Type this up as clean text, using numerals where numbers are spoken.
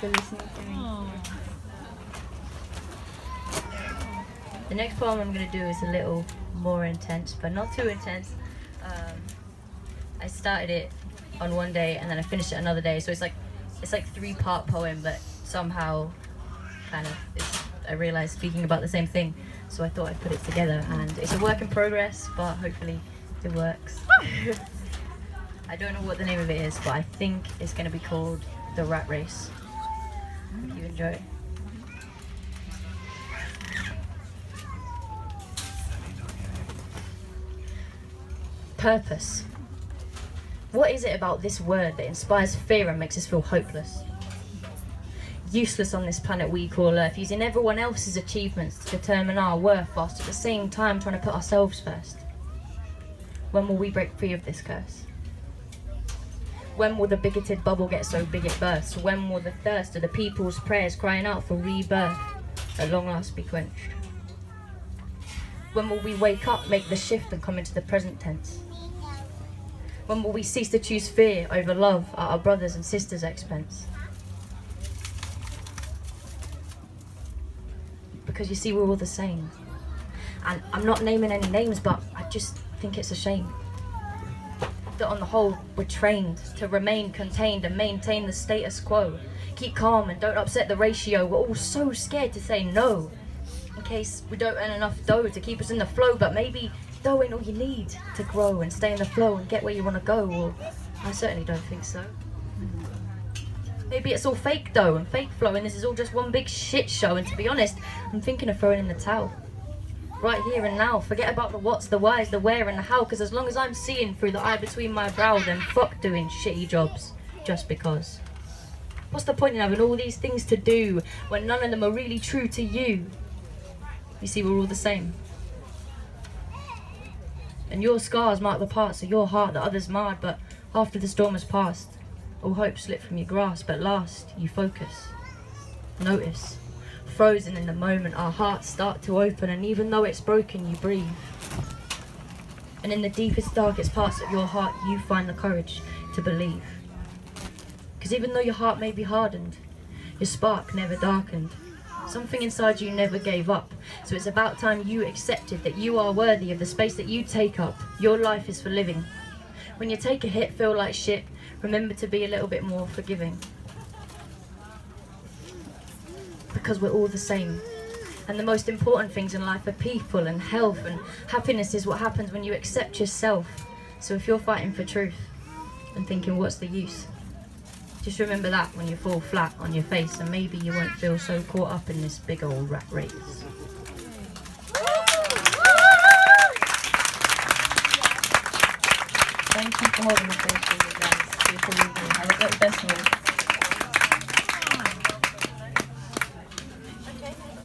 for listening to me. Aww. The next poem I'm going to do is a little more intense, but not too intense. I started it on one day and then I finished it another day, so it's like 3-part poem, but somehow kind of I realized speaking about the same thing, so I thought I'd put it together, and it's a work in progress, but hopefully it works. I don't know what the name of it is, but I think it's going to be called The Rat Race. Hope you enjoy. Purpose. What is it about this word that inspires fear and makes us feel hopeless? Useless on this planet we call Earth, using everyone else's achievements to determine our worth, whilst at the same time trying to put ourselves first. When will we break free of this curse? When will the bigoted bubble get so big it bursts? When will the thirst of the people's prayers crying out for rebirth at long last be quenched? When will we wake up, make the shift and come into the present tense? When will we cease to choose fear over love at our brothers and sisters' expense? Because you see, we're all the same. And I'm not naming any names, but I just think it's a shame that on the whole, we're trained to remain contained and maintain the status quo. Keep calm and don't upset the ratio. We're all so scared to say no, in case we don't earn enough dough to keep us in the flow. But maybe dough ain't all you need to grow and stay in the flow and get where you want to go. Well, I certainly don't think so. Maybe it's all fake dough and fake flow, and this is all just one big shit show. And to be honest, I'm thinking of throwing in the towel. Right here and now. Forget about the what's, the why's, the where and the how, because as long as I'm seeing through the eye between my brow, then fuck doing shitty jobs just because. What's the point in having all these things to do when none of them are really true to you? You see, we're all the same. And your scars mark the parts of your heart that others marred, but after the storm has passed, all hope slipped from your grasp. At last, you focus. Notice. Frozen in the moment, our hearts start to open, and even though it's broken, you breathe. And in the deepest, darkest parts of your heart, you find the courage to believe. Because even though your heart may be hardened, your spark never darkened. Something inside you never gave up. So it's about time you accepted that you are worthy of the space that you take up. Your life is for living. When you take a hit, feel like shit, remember to be a little bit more forgiving. Because we're all the same. And the most important things in life are people and health, and happiness is what happens when you accept yourself. So if you're fighting for truth and thinking what's the use, just remember that when you fall flat on your face, and maybe you won't feel so caught up in this big old rat race. Thank you for holding the space for you guys. Have a great festival.